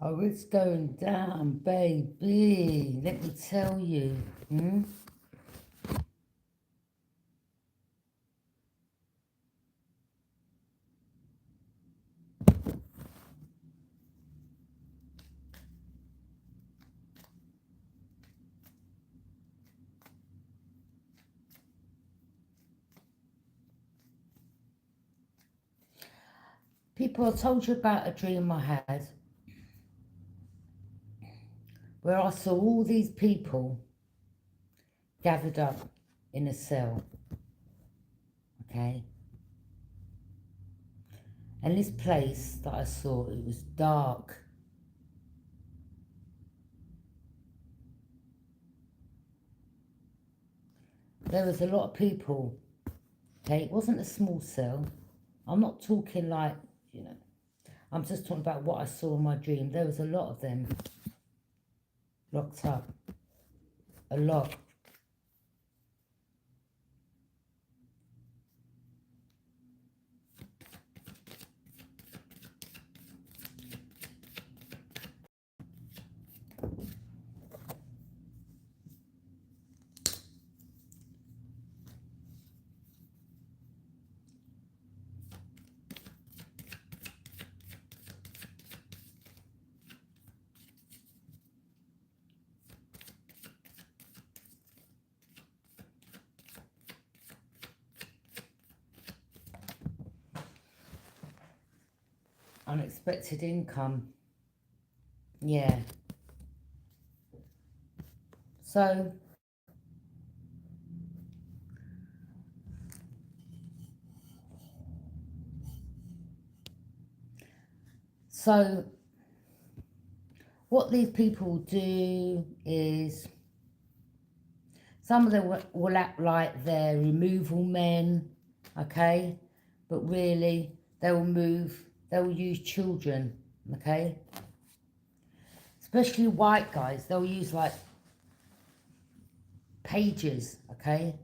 Oh, it's going down, baby. Let me tell you. People, I told you about a dream I had where I saw all these people gathered up in a cell, okay? And this place that I saw, it was dark. There was a lot of people, okay? It wasn't a small cell. I'm not talking like, you know, I'm just talking about what I saw in my dream. There was a lot of them locked up. A lot. Unexpected income. Yeah. So what these people do is some of them will act like they're removal men, okay? But really, they'll use children, okay? Especially white guys, they'll use like pages, okay?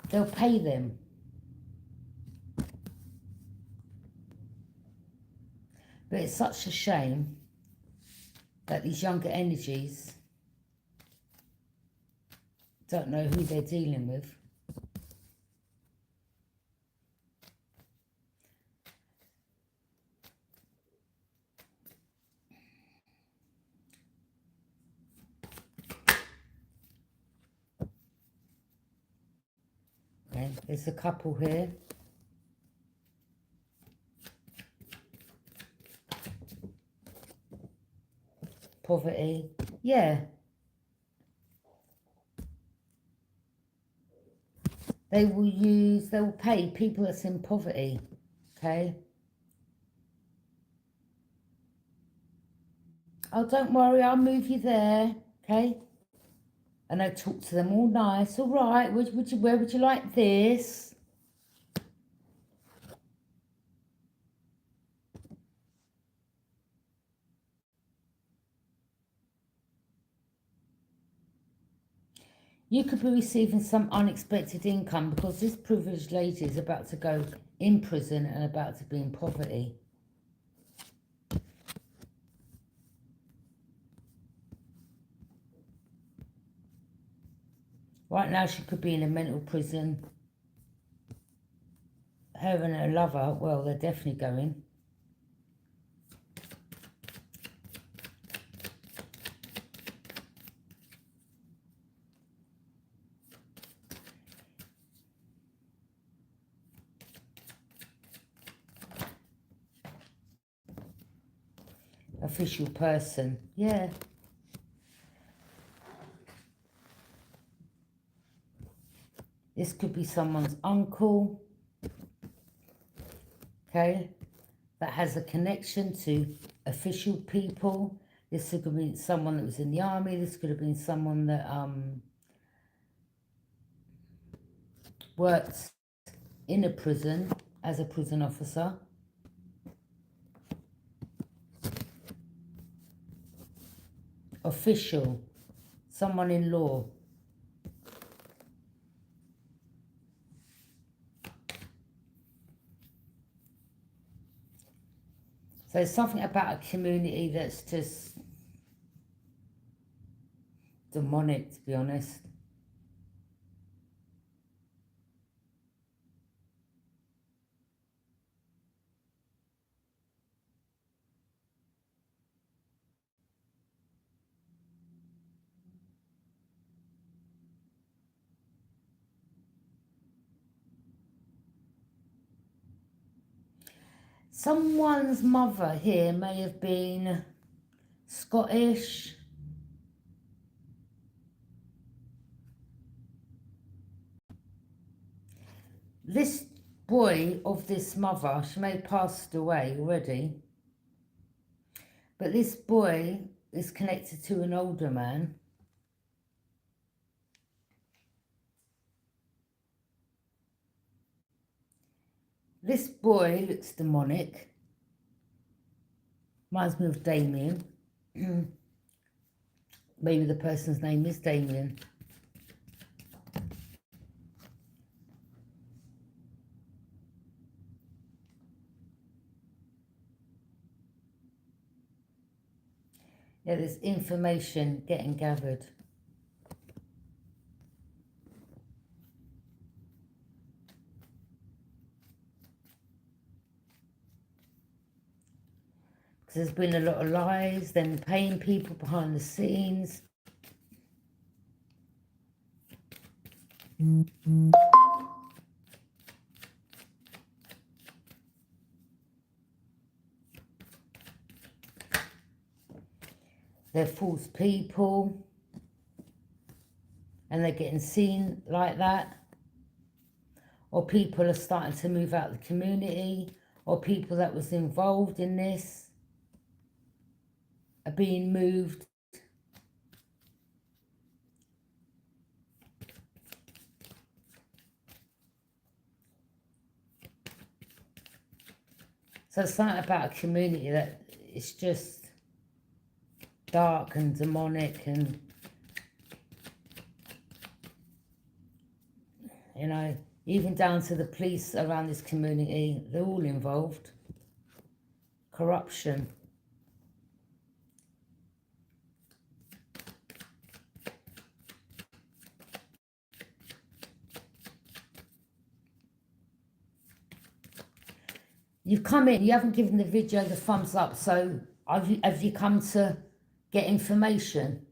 They'll pay them. But it's such a shame that these younger energies don't know who they're dealing with. Okay, there's a couple here. Poverty, yeah. They will pay people that's in poverty, okay? Oh, don't worry, I'll move you there, okay? And I talk to them all nice. All right, where would you like this? You could be receiving some unexpected income because this privileged lady is about to go in prison and about to be in poverty. Right now she could be in a mental prison. Her and her lover, well, they're definitely going. Official person, yeah. This could be someone's uncle, okay, that has a connection to official people. This could have been someone that was in the army. This could have been someone that worked in a prison as a prison officer. Official, someone in law. There's something about a community that's just demonic, to be honest. Someone's mother here may have been Scottish. This boy of this mother, she may have passed away already, but this boy is connected to an older man. This boy looks demonic. Reminds me of Damien. Maybe the person's name is Damien. Yeah, there's information getting gathered. Because there's been a lot of lies, then paying people behind the scenes. They're false people, and they're getting seen like that. Or people are starting to move out of the community, or people that was involved in this are being moved. So it's something about a community that it's just dark and demonic, and you know, even down to the police around this community, they're all involved. Corruption. You've come in, you haven't given the video the thumbs up, so have you come to get information?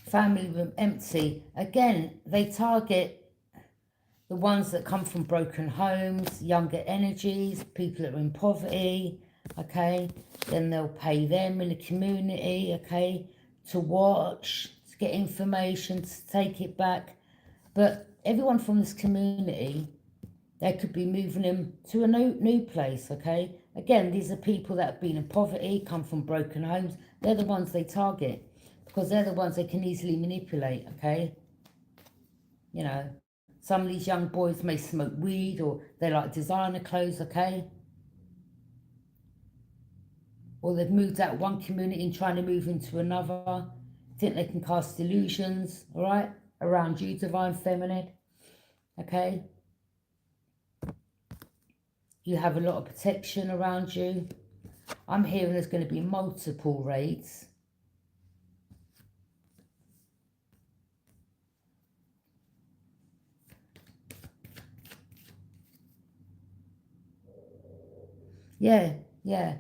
Family room empty. Again, they target the ones that come from broken homes, younger energies, people that are in poverty, okay? Then they'll pay them in the community, okay, to watch, to get information, to take it back. But everyone from this community, they could be moving them to a new place, okay? Again, these are people that have been in poverty, come from broken homes. They're the ones they target because they're the ones they can easily manipulate, okay? You know, some of these young boys may smoke weed, or they like designer clothes, okay? Or they've moved out of one community and trying to move into another. Think they can cast illusions, all right, around you, divine feminine, okay? You have a lot of protection around you. I'm hearing there's going to be multiple raids. Yeah, yeah.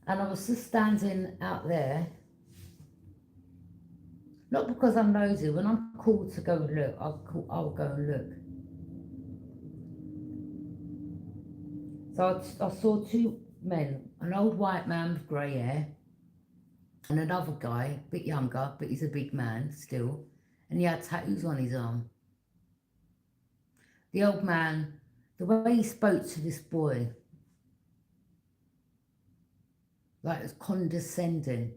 And I was just standing out there, not because I'm nosy. When I'm called to go and look, I'll go and look. So I saw two men, an old white man with grey hair, and another guy, a bit younger, but he's a big man still, and he had tattoos on his arm. The old man, the way he spoke to this boy, like it's condescending.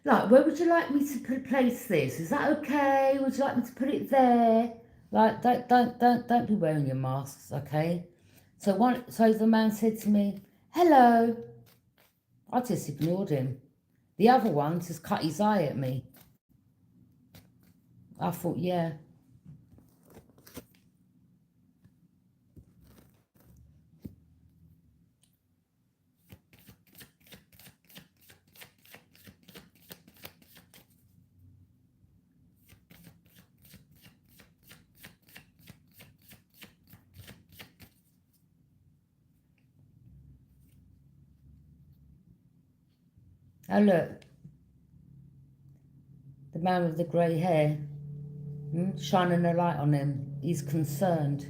Like, where would you like me to place this? Is that okay? Would you like me to put it there? Like, don't be wearing your masks, okay? So the man said to me, hello. I just ignored him. The other one just cut his eye at me. I thought, yeah. Oh, look. The man with the grey hair. Shining a light on him. He's concerned.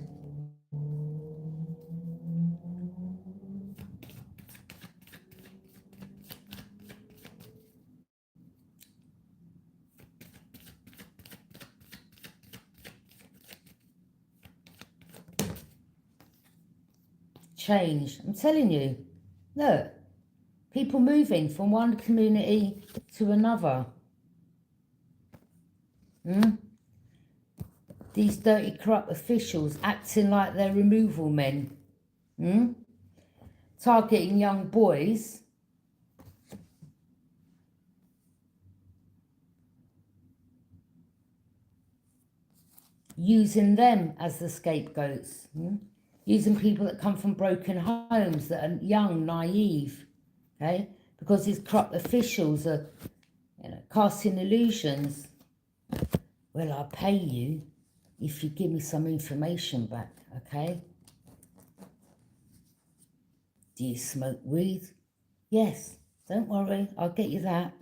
Change. I'm telling you. Look. People moving from one community to another. These dirty, corrupt officials acting like they're removal men. Targeting young boys. Using them as the scapegoats. Using people that come from broken homes, that are young, naive. Okay? Because these corrupt officials are casting illusions. Well, I'll pay you if you give me some information back, okay? Do you smoke weed? Yes. Don't worry, I'll get you that.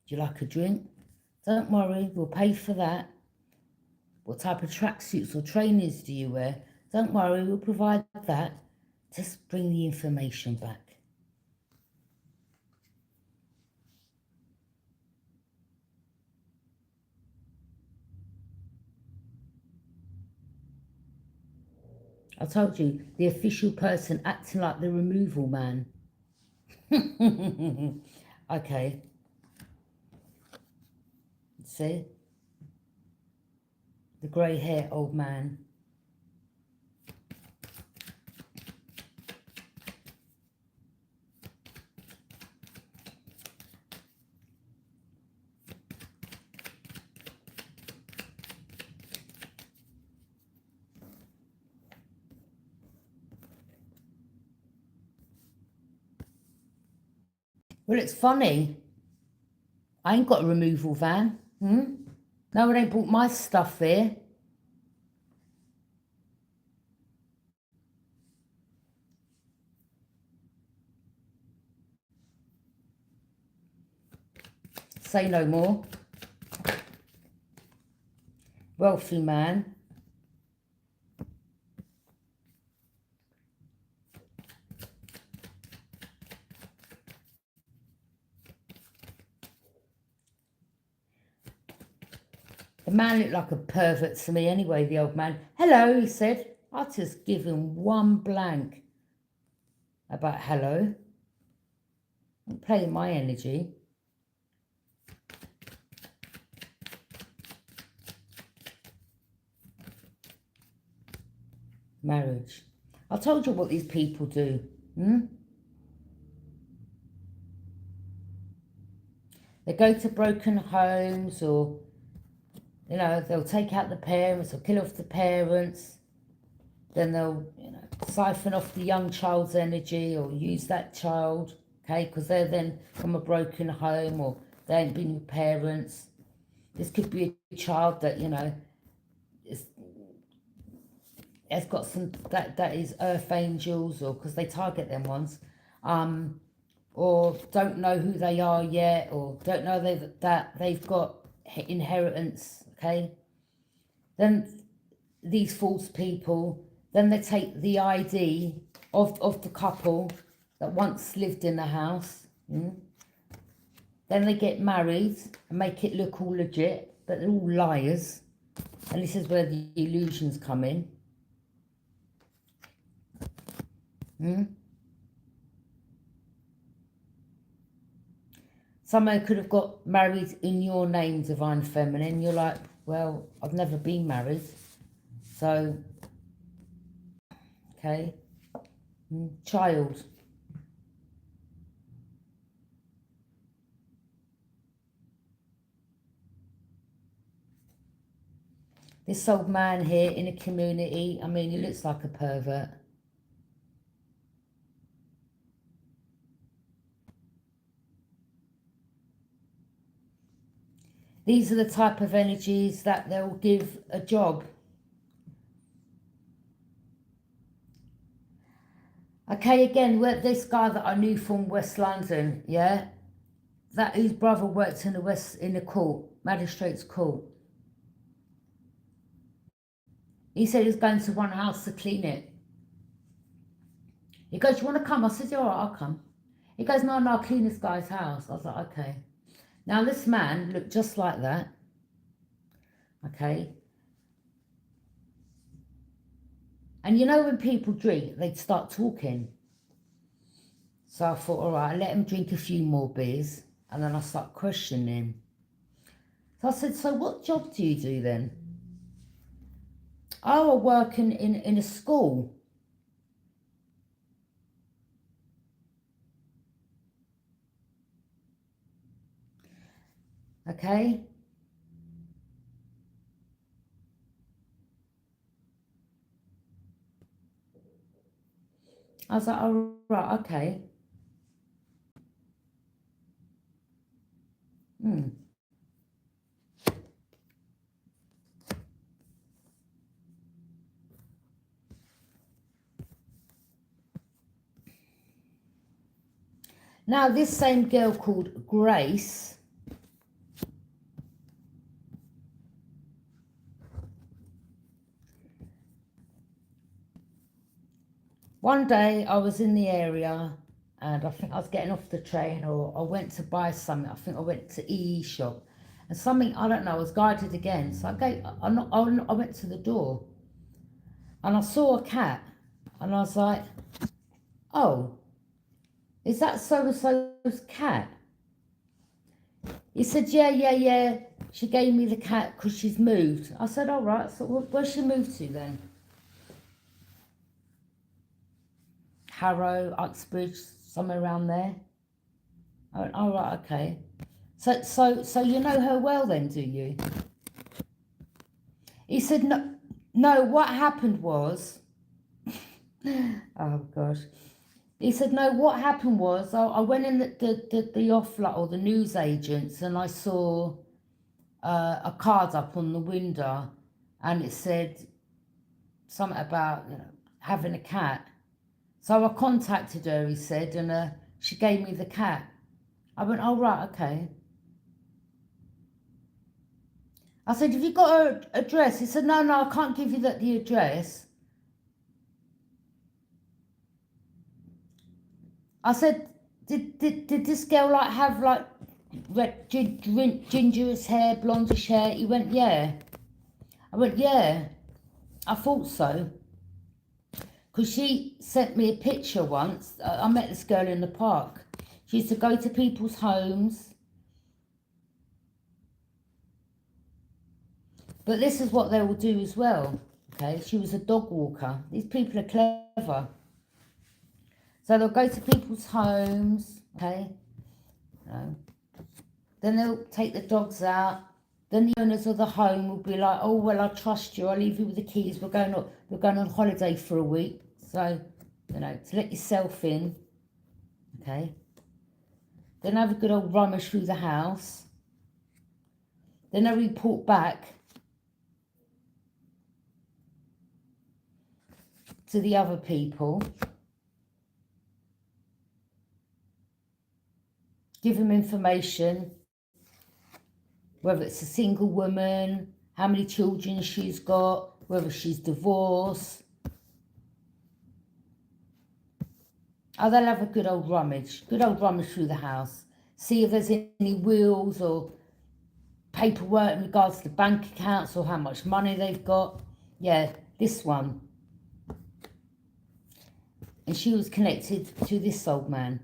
Do you like a drink? Don't worry, we'll pay for that. What type of tracksuits or trainers do you wear? Don't worry, we'll provide that. Just bring the information back. I told you, the official person acting like the removal man. Okay. See? The grey hair old man. Well, it's funny. I ain't got a removal van. No one ain't brought my stuff here. Say no more. Wealthy man. The man looked like a pervert to me anyway, the old man. Hello, he said. I just give him one blank about hello. I'm playing my energy. Marriage. I told you what these people do. They go to broken homes, or they'll take out the parents or kill off the parents. Then they'll siphon off the young child's energy or use that child, okay, because they're then from a broken home or they ain't been with parents. This could be a child that has got some that is earth angels, or because they target them ones, or don't know who they are yet, or don't know that they've got inheritance, okay. Then these false people, then they take the ID of the couple that once lived in the house. Then they get married and make it look all legit, but they're all liars. And this is where the illusions come in. Someone could have got married in your name, Divine Feminine. You're like, well, I've never been married. So, okay. Child. This old man here in a community, I mean, he looks like a pervert. These are the type of energies that they'll give a job. Okay, again, this guy that I knew from West London, yeah, that his brother worked in the court, magistrate's court. He said he was going to one house to clean it. He goes, "You want to come?" I said, "Yeah, all right, I'll come." He goes, "No, I'll clean this guy's house." I was like, okay. Now this man looked just like that. Okay. And you know when people drink, they'd start talking. So I thought, all right, I let him drink a few more beers, and then I start questioning him. So I said, "So what job do you do then?" "Oh, I work in a school." Okay. I was like, "Oh, right, okay." Now this same girl called Grace, one day I was in the area and I think I was getting off the train, or I went to buy something. I think I went to EE shop and something, I don't know, I was guided again. So I went to the door and I saw a cat and I was like, "Oh, is that so-and-so's cat?" He said, yeah. She gave me the cat because she's moved. I said, all right. So where's she moved to then? Harrow, Uxbridge, somewhere around there. I went, all right, okay. So you know her well then, do you? He said, no, what happened was, oh gosh. He said, no, what happened was, I went in the off-lot or the news agents and I saw a card up on the window and it said something about, you know, having a cat. So I contacted her, he said, and she gave me the cat. I went, oh, right, okay. I said, have you got her address? He said, no, I can't give you the address. I said, did this girl like have like red, gingerous hair, blondish hair? He went, yeah. I went, yeah, I thought so. Because she sent me a picture once. I met this girl in the park. She used to go to people's homes. But this is what they will do as well. Okay, she was a dog walker. These people are clever. So they'll go to people's homes, okay? Then they'll take the dogs out. Then the owners of the home will be like, oh, well, I trust you. I'll leave you with the keys. We're going on holiday for a week. So, you know, to let yourself in, okay? Then have a good old rummage through the house. Then they'll report back to the other people. Give them information, whether it's a single woman, how many children she's got, whether she's divorced. Oh, they'll have a good old rummage through the house. See if there's any wills or paperwork in regards to bank accounts or how much money they've got. Yeah, this one. And she was connected to this old man.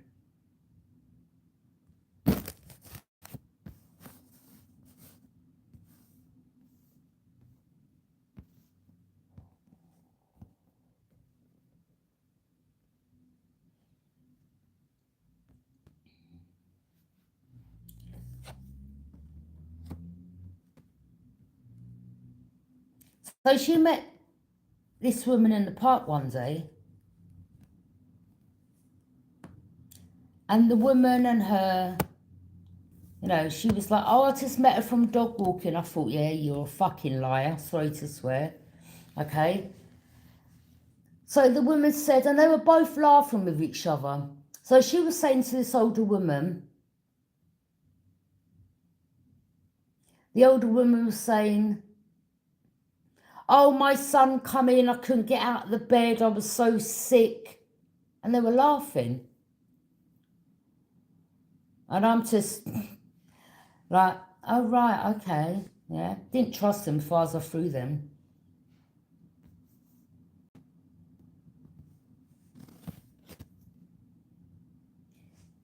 So she met this woman in the park one day, and the woman and her, you know, she was like, oh, I just met her from dog walking. I thought, yeah, you're a fucking liar, sorry to swear, okay? So the woman said, and they were both laughing with each other. So she was saying to this older woman, the older woman was saying, oh, my son come in, I couldn't get out of the bed, I was so sick. And they were laughing. And I'm just like, oh, right, okay, yeah. Didn't trust them as far as I threw them.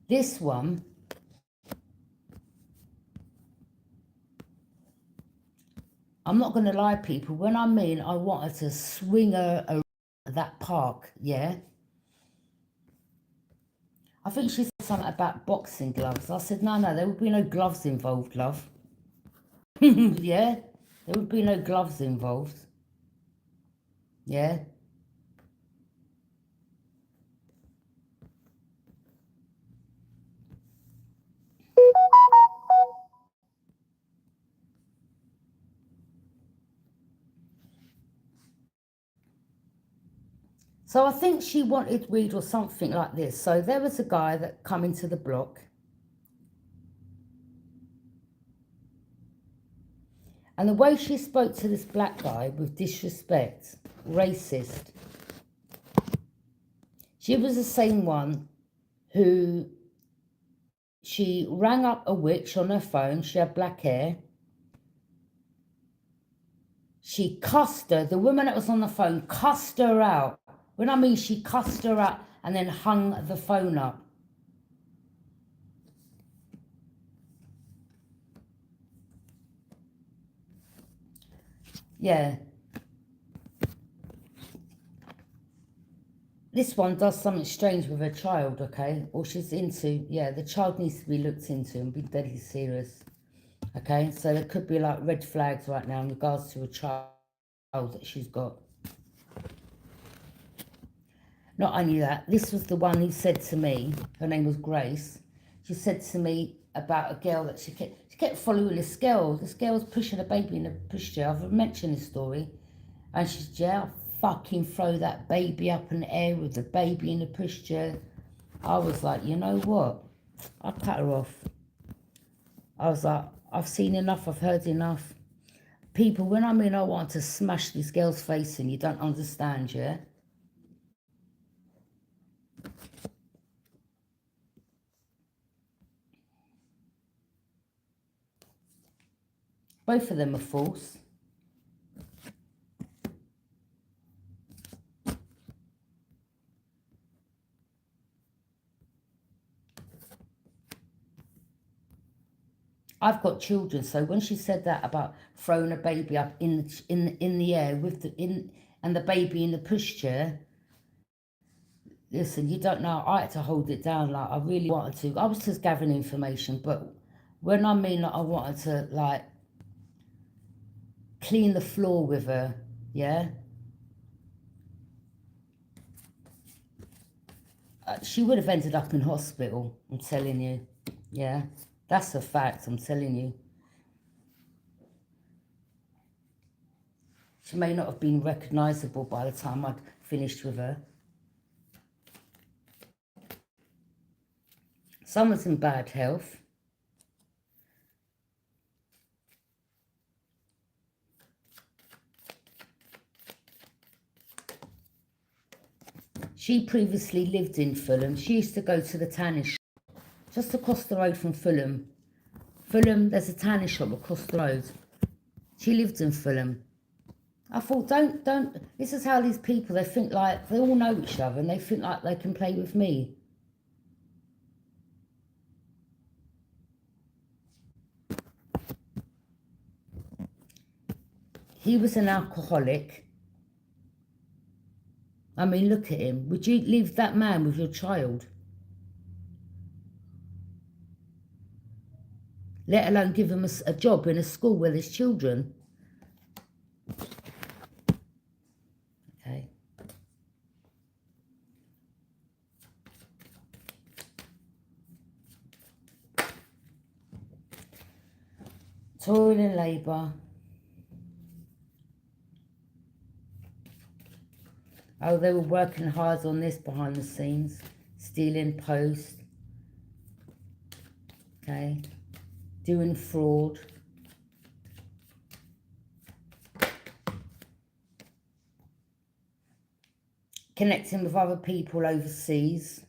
This one, I'm not going to lie, people. When I mean I wanted to swing her around that park, yeah. I think she said something about boxing gloves. I said, no, there would be no gloves involved, love. Yeah, there would be no gloves involved. Yeah. So I think she wanted weed or something like this. So there was a guy that come into the block. And the way she spoke to this black guy with disrespect, racist. She was the same one who, she rang up a witch on her phone. She had black hair. She cussed her. The woman that was on the phone cussed her out. When I mean she cussed her out and then hung the phone up. Yeah. This one does something strange with her child, okay? Or she's into, yeah, the child needs to be looked into and be deadly serious. Okay, so there could be like red flags right now in regards to a child that she's got. Not only that, this was the one who said to me, her name was Grace, she said to me about a girl that she kept following this girl. This girl's pushing a baby in a pushchair. I've mentioned this story. And she said, yeah, I'll fucking throw that baby up in the air with the baby in the pushchair. I was like, you know what? I cut her off. I was like, I've seen enough, I've heard enough. People, when I mean I want to smash this girl's face in, you don't understand, yeah? Both of them are false. I've got children, so when she said that about throwing a baby up in the air with and the baby in the pushchair, listen, you don't know, I had to hold it down. Like, I really wanted to. I was just gathering information, but when I mean that I wanted to, like, clean the floor with her, yeah? She would have ended up in hospital, I'm telling you, yeah? That's a fact, I'm telling you. She may not have been recognisable by the time I'd finished with her. Someone's in bad health. She previously lived in Fulham. She used to go to the tanning shop just across the road from Fulham. Fulham, there's a tanning shop across the road. She lived in Fulham. I thought, don't, this is how these people, they think like, they all know each other and they think like they can play with me. He was an alcoholic. I mean, look at him. Would you leave that man with your child? Let alone give him a job in a school where there's children. Toil and labour. Oh, they were working hard on this behind the scenes. Stealing post. Okay. Doing fraud. Connecting with other people overseas.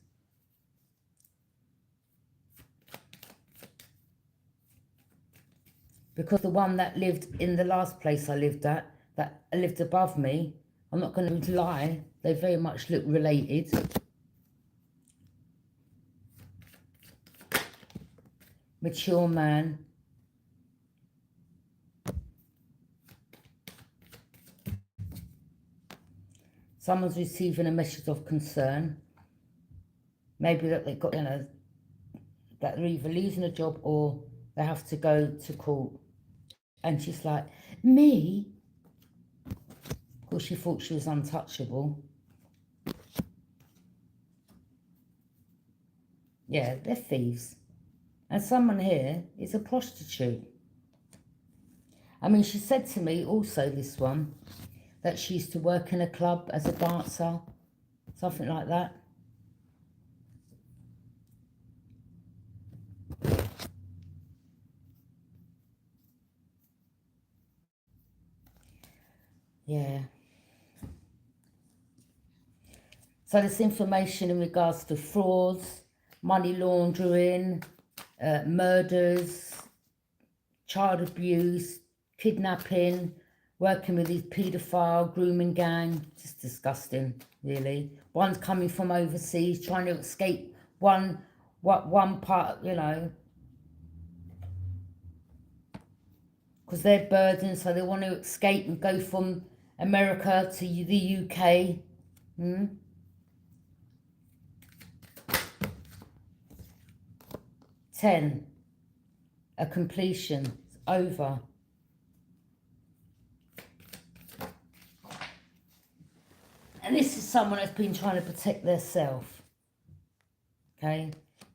Because the one that lived in the last place I lived at, that lived above me, I'm not going to lie, they very much look related. Mature man. Someone's receiving a message of concern. Maybe that they've got, that they're either losing a job or they have to go to court. And she's like, me? Of course, she thought she was untouchable. Yeah, they're thieves. And someone here is a prostitute. I mean, she said to me also, this one, that she used to work in a club as a dancer. Something like that. Yeah. So this information in regards to frauds, money laundering, murders, child abuse, kidnapping, working with these paedophile, grooming gang. Just disgusting, really. One's coming from overseas, trying to escape one part, because they're burdened, so they want to escape and go from America to the UK. 10, a completion, it's over. And this is someone that's been trying to protect their self. Okay?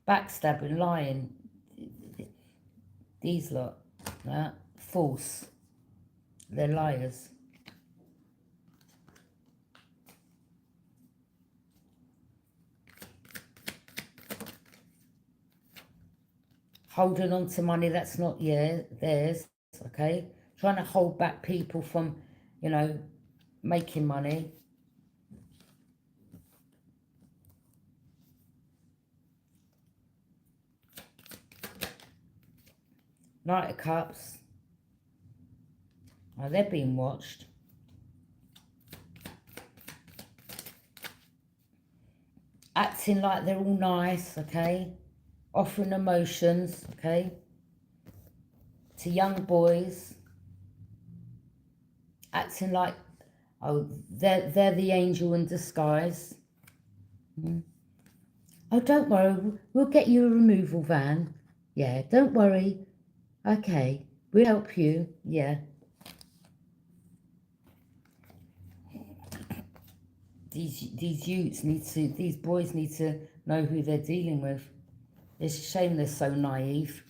Backstabbing, lying. These lot, false. They're liars. Holding on to money that's not theirs, okay? Trying to hold back people from, making money. Knight of Cups. Oh, they're being watched. Acting like they're all nice, okay? Offering emotions, okay? To young boys. Acting like, oh, they're the angel in disguise. Oh, don't worry, we'll get you a removal van. Yeah, don't worry. Okay, we'll help you. Yeah. These boys need to know who they're dealing with. It's a shame they're so naive.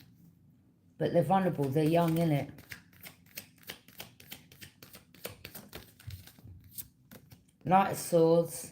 But they're vulnerable, they're young, innit? Knight of Swords.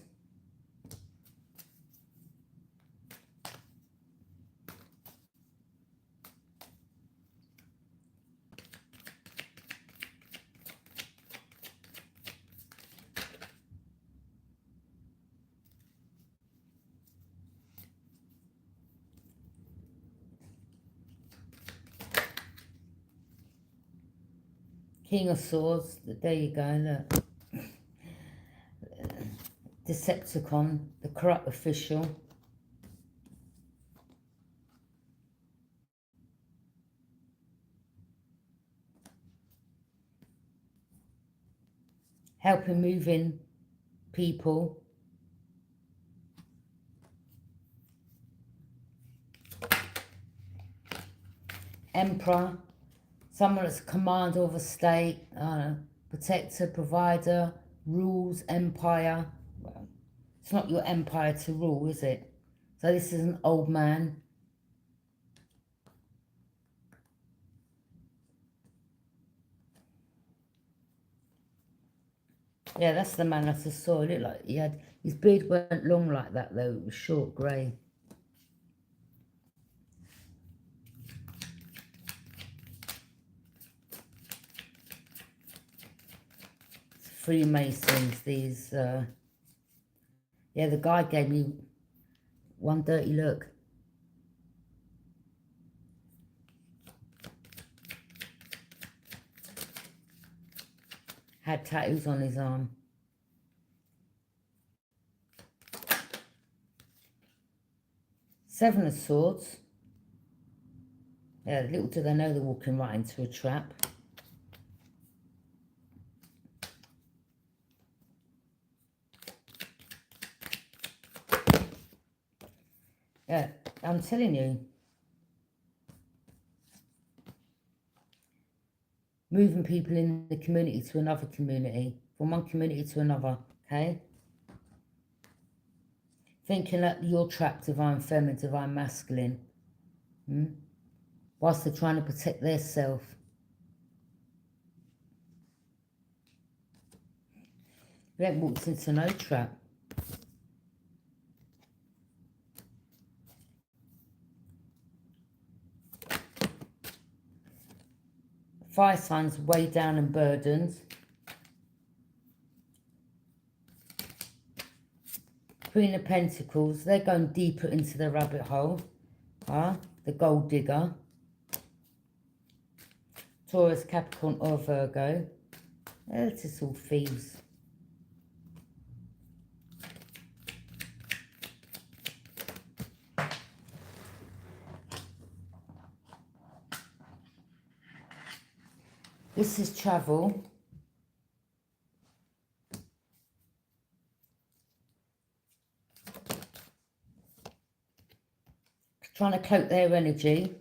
King of Swords. There you go, look. Decepticon, the corrupt official. Helping move in people. Emperor, someone that's commander of a state, protector, provider, rules, empire. Well, it's not your empire to rule, is it? So this is an old man. Yeah, that's the man I just saw. It looked like he had, his beard weren't long like that though, it was short grey. Freemasons, these, yeah, the guy gave me one dirty look. Had tattoos on his arm. Seven of Swords. Yeah, little do they know they're walking right into a trap. Yeah, I'm telling you. Moving people in the community to another community. From one community to another, okay? Thinking that you're trapped, divine feminine, divine masculine. Whilst they're trying to protect their self. They haven't walked into no trap. Fire signs way down and burdened. Queen of Pentacles, they're going deeper into the rabbit hole. The gold digger. Taurus, Capricorn or Virgo. It's just all thieves. This is travel. Trying to cloak their energy.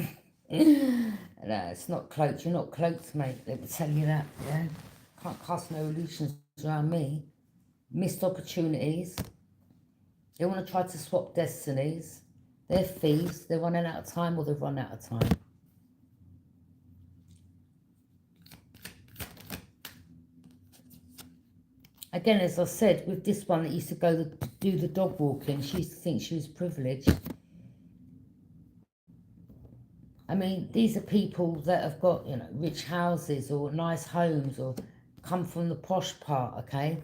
No, it's not cloaked. You're not cloaked, mate. They will tell you that, yeah? Can't cast no illusions around me. Missed opportunities. They want to try to swap destinies. They're thieves. They're running out of time or they've run out of time. Again, as I said, with this one that used to go do the dog walking, she used to think she was privileged. I mean, these are people that have got, you know, rich houses or nice homes or come from the posh part, okay?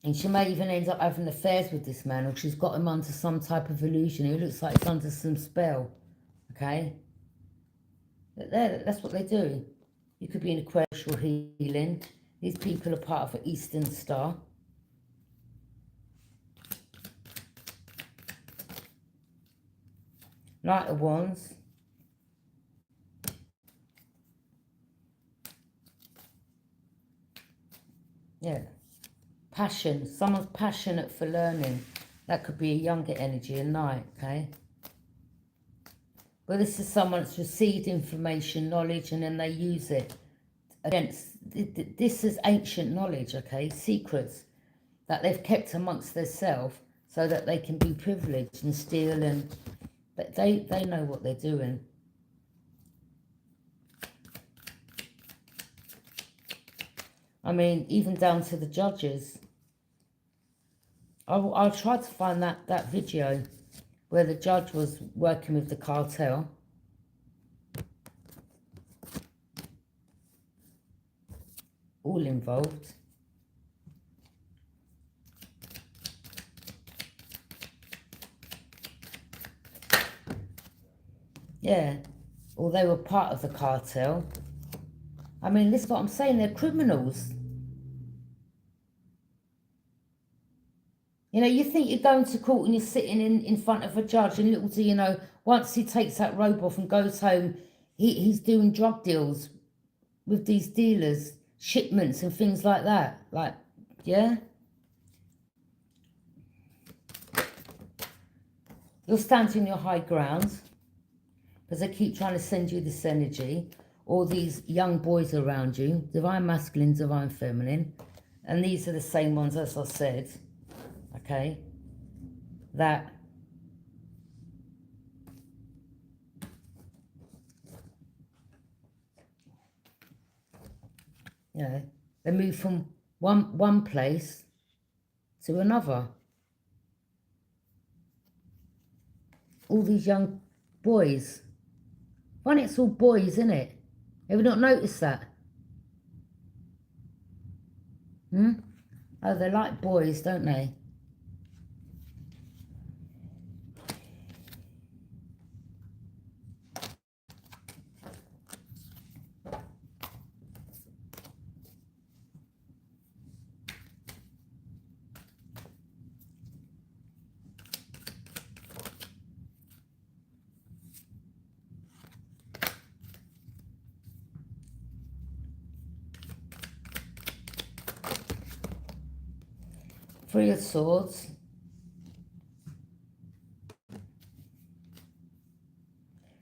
And she may even end up having affairs with this man, or she's got him under some type of illusion. It looks like it's under some spell, okay? But that's what they do. You could be in Aquarius healing. These people are part of an Eastern Star. Knight of Wands. Yeah. Passion. Someone's passionate for learning. That could be a younger energy, a knight, okay? But this is someone that's received information, knowledge, and then they use it against... This is ancient knowledge, okay? Secrets that they've kept amongst themselves so that they can be privileged and steal and... But they know what they're doing. I mean, even down to the judges. I'll try to find that video where the judge was working with the cartel. All involved. Yeah, or they were part of the cartel. I mean, this is what I'm saying, they're criminals. You know, you think you're going to court and you're sitting in front of a judge, and little do you know, once he takes that robe off and goes home, he's doing drug deals with these dealers, shipments and things like that. Like, yeah? You're standing your high ground because they keep trying to send you this energy. All these young boys around you, divine masculine, divine feminine. And these are the same ones, as I said, okay, that You know, they move from one place to another. All these young boys. Funny, it's all boys, isn't it? Have you not noticed that? Oh, they like boys, don't they? Three of Swords.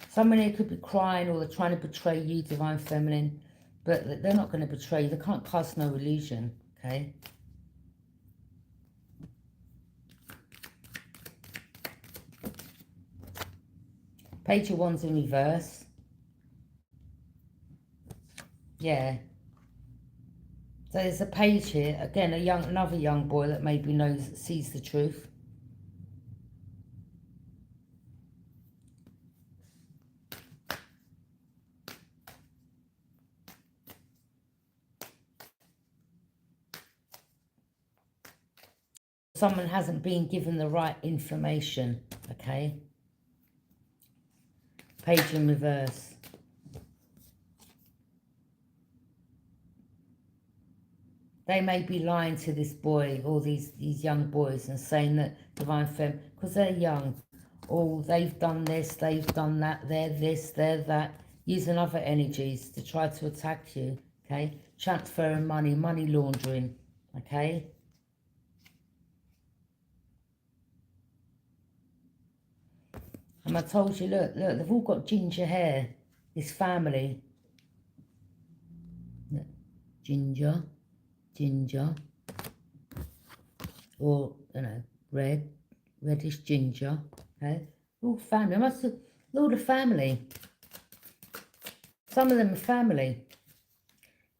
Someone here could be crying, or they're trying to betray you, Divine Feminine, but they're not going to betray you. They can't cast no illusion, okay? Page of Wands in reverse. Yeah. So there's a page here. Again, another young boy that maybe sees the truth. Someone hasn't been given the right information, okay? Page in reverse. They may be lying to this boy, or these young boys, and saying that Divine Femme, because they're young, oh, they've done this, they've done that, they're this, they're that, using other energies to try to attack you, okay? Transferring money, money laundering, okay? And I told you, look, they've all got ginger hair, this family. Ginger. Or, you know, reddish ginger, okay? All family, all the family. Some of them are family.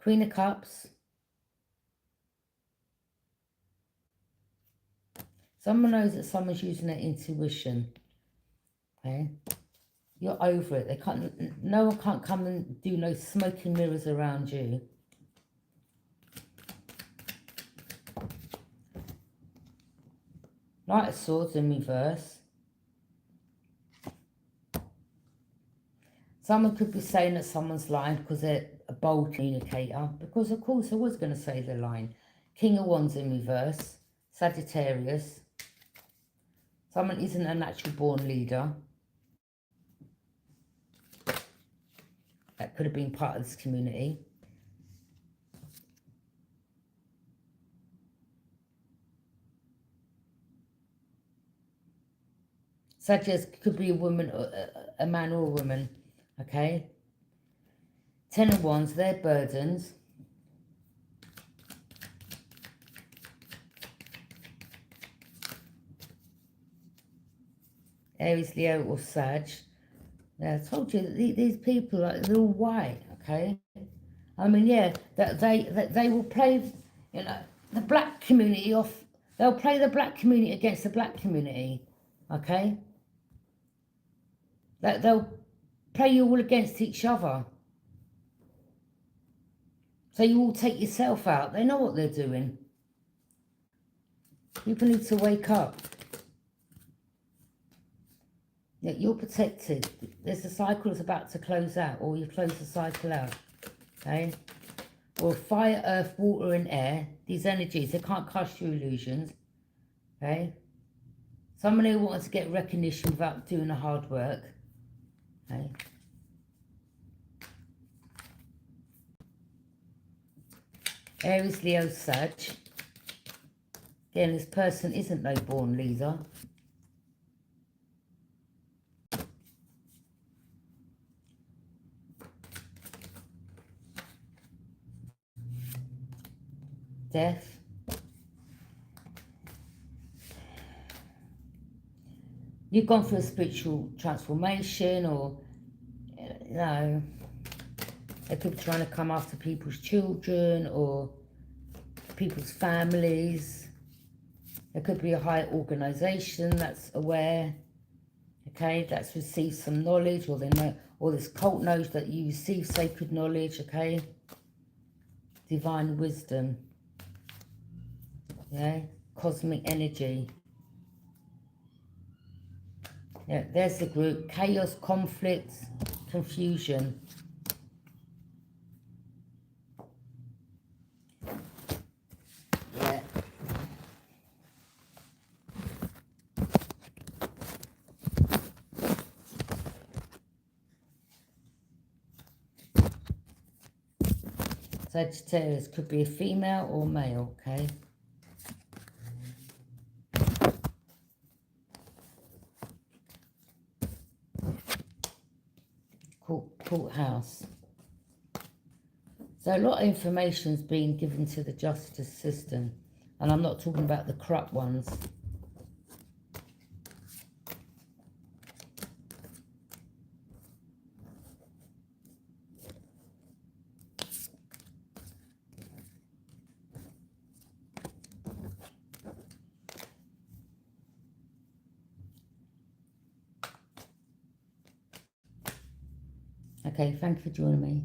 Queen of Cups. Someone knows that someone's using their intuition, okay? You're over it. No one can't come and do no smoking mirrors around you. Knight of Swords in reverse. Someone could be saying that someone's lying because they're a bold communicator. Because, of course, I was going to say they're lying. King of Wands in reverse. Sagittarius. Someone isn't a natural born leader. That could have been part of this community. Sagittarius could be a woman, a man or a woman, okay? Ten of Wands, their burdens. Aries, Leo, or Sag. Yeah, I told you that these people, they're all white, okay? I mean, yeah, that they will play, you know, the black community off. They'll play the black community against the black community, okay? That they'll play you all against each other. So you all take yourself out. They know what they're doing. People need to wake up. Yeah, you're protected. There's a cycle that's about to close out, or you close the cycle out, okay? Or fire, earth, water, and air. These energies, they can't cast you illusions, okay? Someone who wants to get recognition without doing the hard work, okay? Aries, Leo, Sag. Again, this person isn't no born leader. Death. You've gone through a spiritual transformation, or, you know, They could be trying to come after people's children or people's families. There could be a higher organisation that's aware, okay, that's received some knowledge, or they know, or this cult knows that you receive sacred knowledge, okay? Divine wisdom, yeah, cosmic energy. Yeah, there's the group. Chaos, conflict, confusion. Yeah. Sagittarius could be a female or male, okay? Courthouse. So a lot of information is being given to the justice system. And I'm not talking about the corrupt ones. Okay, thank you for joining me.